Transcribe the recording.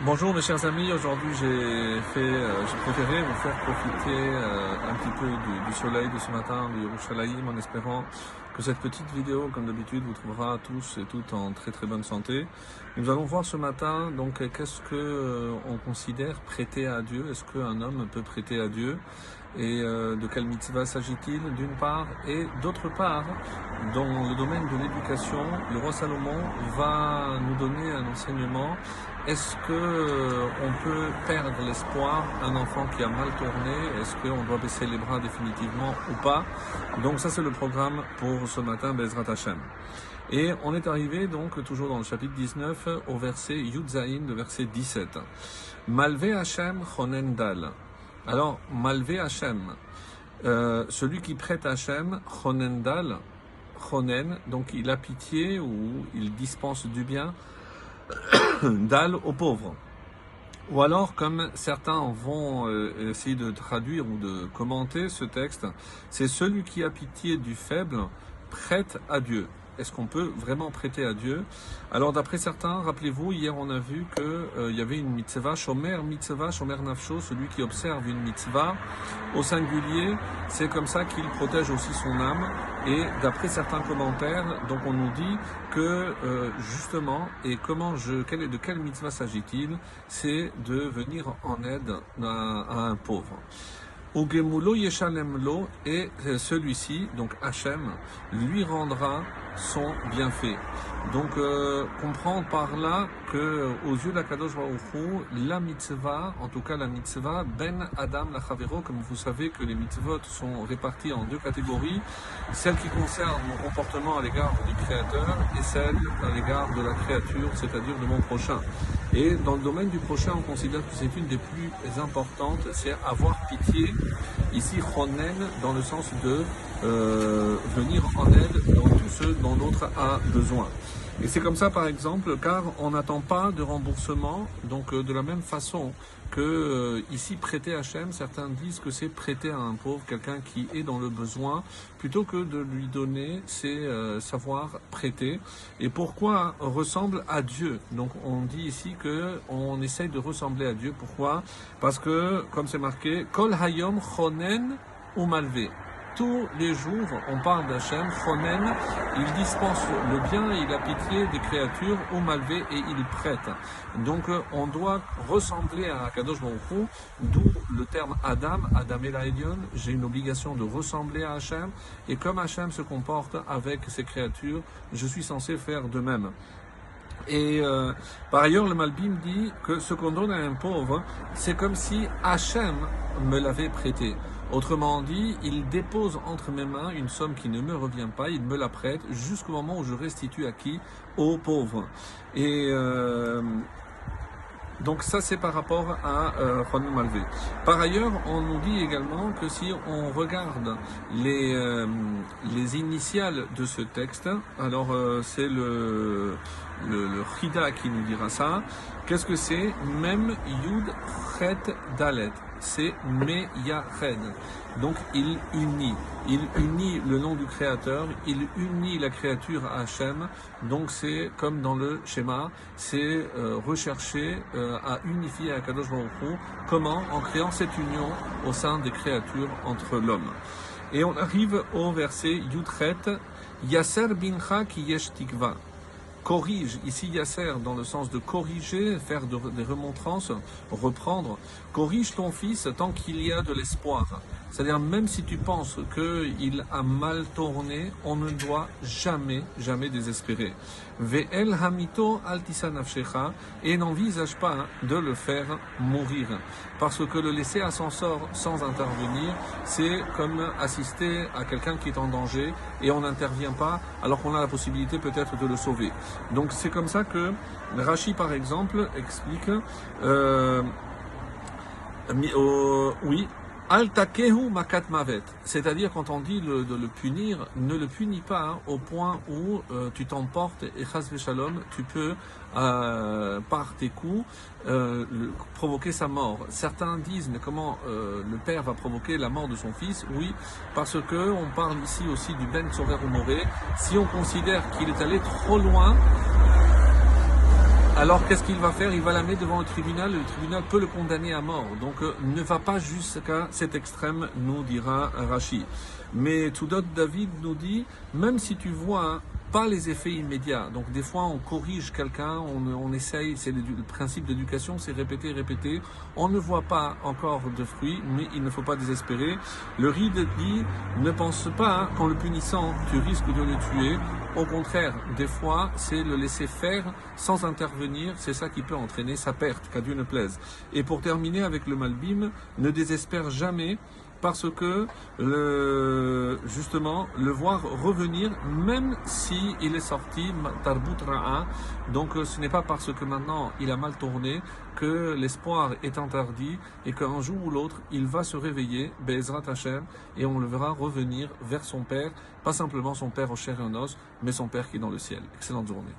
Bonjour mes chers amis, aujourd'hui j'ai préféré vous faire profiter un petit peu du soleil de ce matin de Yerushalayim en espérant que cette petite vidéo, comme d'habitude, vous trouvera tous et toutes en très très bonne santé. Nous allons voir ce matin donc qu'est-ce que on considère prêter à Dieu. Est-ce qu'un homme peut prêter à Dieu et de quelle mitzvah s'agit-il d'une part, et d'autre part, dans le domaine de l'éducation, le roi Salomon va nous donner un enseignement. Est-ce que on peut perdre l'espoir, un enfant qui a mal tourné? Est-ce qu'on doit baisser les bras définitivement ou pas? Donc ça c'est le programme pour ce matin, Bezrat Hashem. Et on est arrivé donc toujours dans le chapitre 19 au verset Yud Zayin, le verset 17. Malvé Hashem chonen dal. Alors, Malvé Hashem, celui qui prête Hashem, chonen dal, chonen, donc il a pitié ou il dispense du bien, dal aux pauvres. Ou alors, comme certains vont essayer de traduire ou de commenter ce texte, c'est celui qui a pitié du faible, prête à Dieu. Est-ce qu'on peut vraiment prêter à Dieu? Alors d'après certains, rappelez-vous, hier on a vu qu'il y avait une mitzvah, shomer nafsho, celui qui observe une mitzvah au singulier, c'est comme ça qu'il protège aussi son âme. Et d'après certains commentaires, donc on nous dit que justement, et de quelle mitzvah s'agit-il? C'est de venir en aide à un pauvre. Ugemulo yeshalemlo, et celui-ci, donc Hachem, lui rendra son bienfait. Donc comprendre par là que aux yeux d'Akadosh Baruch Hu, la mitzvah, en tout cas la mitzvah ben Adam la Chavero, comme vous savez que les mitzvot sont réparties en deux catégories, celle qui concerne mon comportement à l'égard du Créateur et celle à l'égard de la créature, c'est-à-dire de mon prochain. Et dans le domaine du prochain, on considère que c'est une des plus importantes, c'est avoir pitié. Ici, chonen, dans le sens de venir en aide dans tous ceux dont l'autre a besoin. Et c'est comme ça, par exemple, car on n'attend pas de remboursement, donc de la même façon que ici, prêter à Hachem, certains disent que c'est prêter à un pauvre, quelqu'un qui est dans le besoin, plutôt que de lui donner, c'est savoir prêter. Et pourquoi ressemble à Dieu? Donc on dit ici que on essaye de ressembler à Dieu. Pourquoi? Parce que, comme c'est marqué, Kol Hayom Chonen ou Malvé. Tous les jours, on parle d'Hachem, Chonen, il dispense le bien, il a pitié des créatures, ou malvé, et il prête. Donc on doit ressembler à Kadosh Baruch Hu, d'où le terme Adam El Haïdion, j'ai une obligation de ressembler à Hachem, et comme Hachem se comporte avec ses créatures, je suis censé faire de même. Et par ailleurs, le Malbim dit que ce qu'on donne à un pauvre, c'est comme si Hachem me l'avait prêté. Autrement dit, il dépose entre mes mains une somme qui ne me revient pas, il me la prête jusqu'au moment où je restitue à qui? Aux pauvres. Et donc ça c'est par rapport à Chonen Malvé. Par ailleurs, on nous dit également que si on regarde les initiales de ce texte, alors c'est le Chida qui nous dira ça. Qu'est-ce que c'est? Mem Yud Chet Dalet. C'est Meyared. Donc il unit le nom du Créateur, il unit la créature à Hachem. Donc c'est comme dans le schéma, c'est rechercher à unifier à Kadosh Baruch Hu. Comment? En créant cette union au sein des créatures entre l'homme. Et on arrive au verset Yudchet, Yasser bincha ki yesh tikva. Corrige, ici Yasser dans le sens de corriger, faire des remontrances, reprendre. Corrige ton fils tant qu'il y a de l'espoir. C'est-à-dire même si tu penses qu'il a mal tourné, on ne doit jamais désespérer. Ve'el hamito altisa nafshecha, et n'envisage pas de le faire mourir. Parce que le laisser à son sort sans intervenir, c'est comme assister à quelqu'un qui est en danger et on n'intervient pas alors qu'on a la possibilité peut-être de le sauver. Donc c'est comme ça que Rashi par exemple explique oui, Al-takehu makat mavet, c'est-à-dire quand on dit de le punir, ne le punis pas hein, au point où tu t'emportes et chas v'shalom, tu peux par tes coups provoquer sa mort. Certains disent mais comment le père va provoquer la mort de son fils? Oui, parce que on parle ici aussi du ben tzorer ou moré. Si on considère qu'il est allé trop loin, alors qu'est-ce qu'il va faire? Il va l'amener devant le tribunal peut le condamner à mort. Donc ne va pas jusqu'à cet extrême, nous dira Rashi. Mais Tudot David nous dit, même si tu vois pas les effets immédiats, donc des fois on corrige quelqu'un, on essaye, c'est le principe d'éducation, c'est répéter, répéter, on ne voit pas encore de fruits, mais il ne faut pas désespérer. Le Ride dit, ne pense pas qu'en le punissant, tu risques de le tuer. Au contraire, des fois, c'est le laisser faire sans intervenir, c'est ça qui peut entraîner sa perte, qu'à Dieu ne plaise. Et pour terminer avec le Malbim, ne désespère jamais, parce que justement le voir revenir, même si il est sorti Tarbut Ra'a, donc ce n'est pas parce que maintenant il a mal tourné que l'espoir est interdit et qu'un jour ou l'autre il va se réveiller, Be'ezrat Hashem, et on le verra revenir vers son père, pas simplement son père au chair et en os, mais son père qui est dans le ciel. Excellente journée.